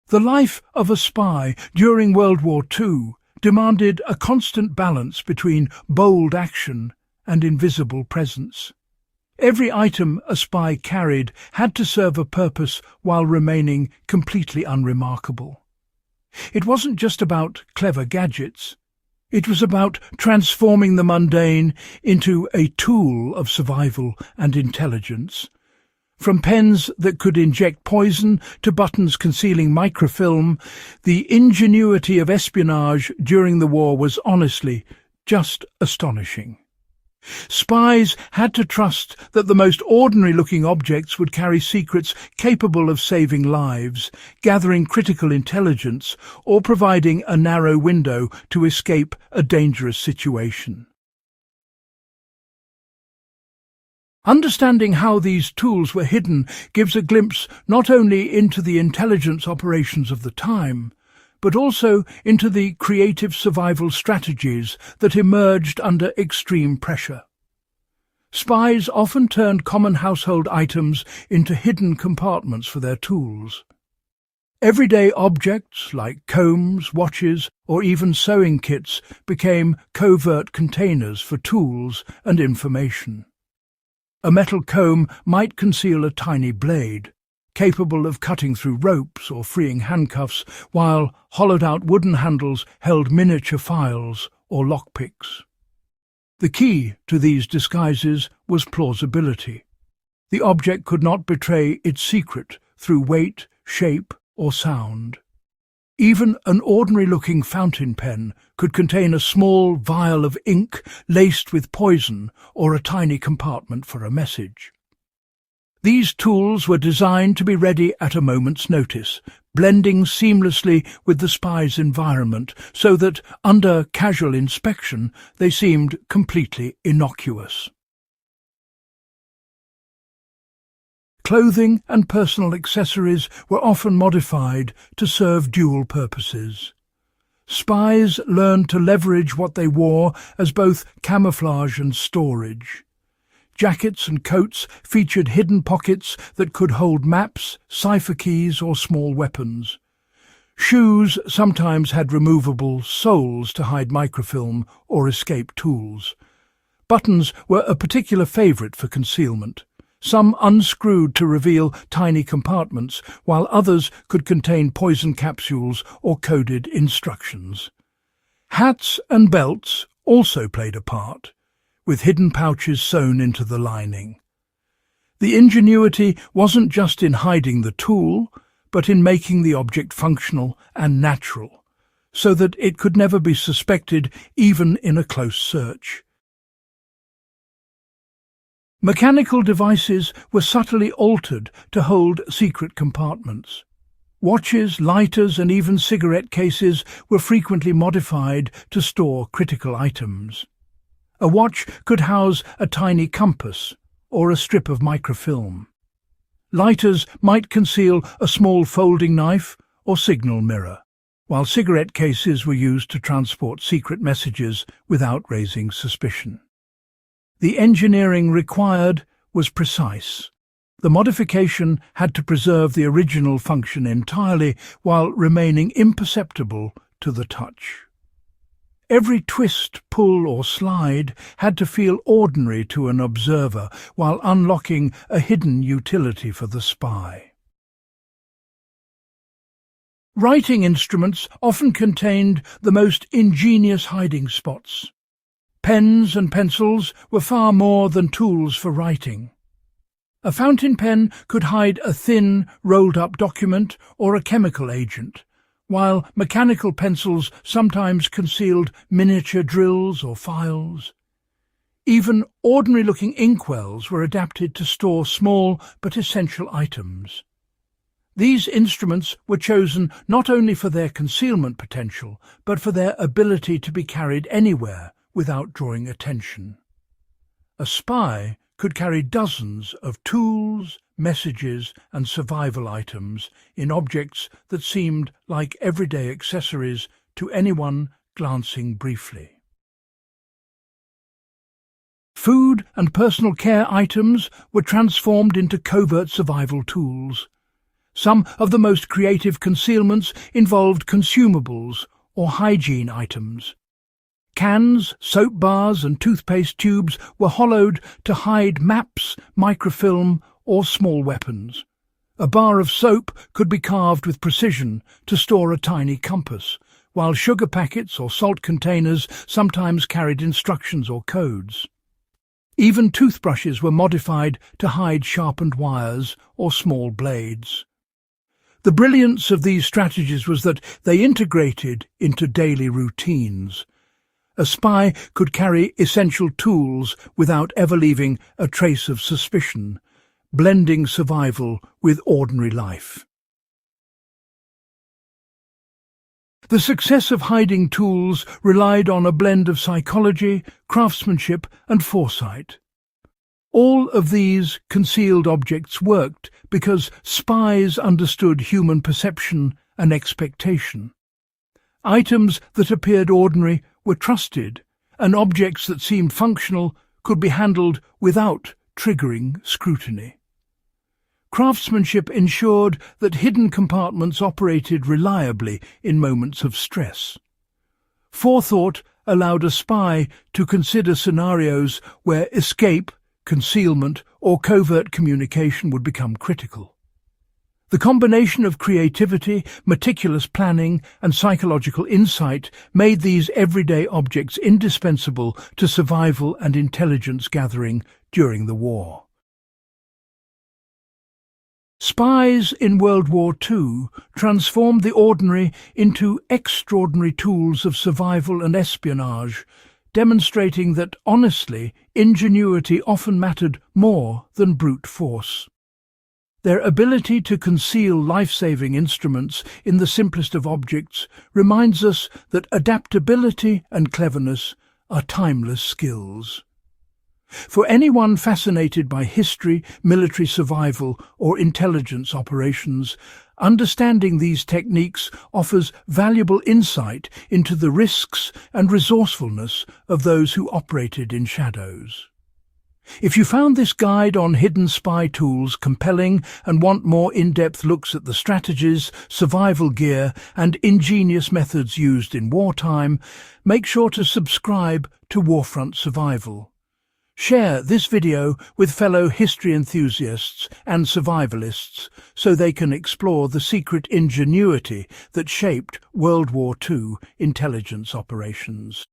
The life of a spy during World War II demanded a constant balance between bold action and invisible presence. Every item a spy carried had to serve a purpose while remaining completely unremarkable. It wasn't just about clever gadgets. It was about transforming the mundane into a tool of survival and intelligence. From pens that could inject poison to buttons concealing microfilm, the ingenuity of espionage during the war was honestly just astonishing. Spies had to trust that the most ordinary-looking objects would carry secrets capable of saving lives, gathering critical intelligence, or providing a narrow window to escape a dangerous situation. Understanding how these tools were hidden gives a glimpse not only into the intelligence operations of the time, but also into the creative survival strategies that emerged under extreme pressure. Spies often turned common household items into hidden compartments for their tools. Everyday objects like combs, watches, or even sewing kits became covert containers for tools and information. A metal comb might conceal a tiny blade, capable of cutting through ropes or freeing handcuffs, while hollowed-out wooden handles held miniature files or lockpicks. The key to these disguises was plausibility. The object could not betray its secret through weight, shape, or sound. Even an ordinary-looking fountain pen could contain a small vial of ink laced with poison or a tiny compartment for a message. These tools were designed to be ready at a moment's notice, blending seamlessly with the spy's environment so that, under casual inspection, they seemed completely innocuous. Clothing and personal accessories were often modified to serve dual purposes. Spies learned to leverage what they wore as both camouflage and storage. Jackets and coats featured hidden pockets that could hold maps, cipher keys, or small weapons. Shoes sometimes had removable soles to hide microfilm or escape tools. Buttons were a particular favourite for concealment. Some unscrewed to reveal tiny compartments, while others could contain poison capsules or coded instructions. Hats and belts also played a part, with hidden pouches sewn into the lining. The ingenuity wasn't just in hiding the tool, but in making the object functional and natural, so that it could never be suspected even in a close search. Mechanical devices were subtly altered to hold secret compartments. Watches, lighters, and even cigarette cases were frequently modified to store critical items. A watch could house a tiny compass or a strip of microfilm. Lighters might conceal a small folding knife or signal mirror, while cigarette cases were used to transport secret messages without raising suspicion. The engineering required was precise. The modification had to preserve the original function entirely while remaining imperceptible to the touch. Every twist, pull, or slide had to feel ordinary to an observer while unlocking a hidden utility for the spy. Writing instruments often contained the most ingenious hiding spots. Pens and pencils were far more than tools for writing. A fountain pen could hide a thin, rolled-up document or a chemical agent, while mechanical pencils sometimes concealed miniature drills or files. Even ordinary-looking inkwells were adapted to store small but essential items. These instruments were chosen not only for their concealment potential, but for their ability to be carried anywhere without drawing attention. A spy could carry dozens of tools, messages, and survival items in objects that seemed like everyday accessories to anyone glancing briefly. Food and personal care items were transformed into covert survival tools. Some of the most creative concealments involved consumables or hygiene items. Cans, soap bars and toothpaste tubes were hollowed to hide maps, microfilm or small weapons. A bar of soap could be carved with precision to store a tiny compass, while sugar packets or salt containers sometimes carried instructions or codes. Even toothbrushes were modified to hide sharpened wires or small blades. The brilliance of these strategies was that they integrated into daily routines. A spy could carry essential tools without ever leaving a trace of suspicion, blending survival with ordinary life. The success of hiding tools relied on a blend of psychology, craftsmanship and foresight. All of these concealed objects worked because spies understood human perception and expectation. Items that appeared ordinary were trusted, and objects that seemed functional could be handled without triggering scrutiny. Craftsmanship ensured that hidden compartments operated reliably in moments of stress. Forethought allowed a spy to consider scenarios where escape, concealment, or covert communication would become critical. The combination of creativity, meticulous planning, and psychological insight made these everyday objects indispensable to survival and intelligence gathering during the war. Spies in World War II transformed the ordinary into extraordinary tools of survival and espionage, demonstrating that, honestly, ingenuity often mattered more than brute force. Their ability to conceal life-saving instruments in the simplest of objects reminds us that adaptability and cleverness are timeless skills. For anyone fascinated by history, military survival, or intelligence operations, understanding these techniques offers valuable insight into the risks and resourcefulness of those who operated in shadows. If you found this guide on hidden spy tools compelling and want more in-depth looks at the strategies, survival gear, and ingenious methods used in wartime, make sure to subscribe to Warfront Survival. Share this video with fellow history enthusiasts and survivalists so they can explore the secret ingenuity that shaped World War II intelligence operations.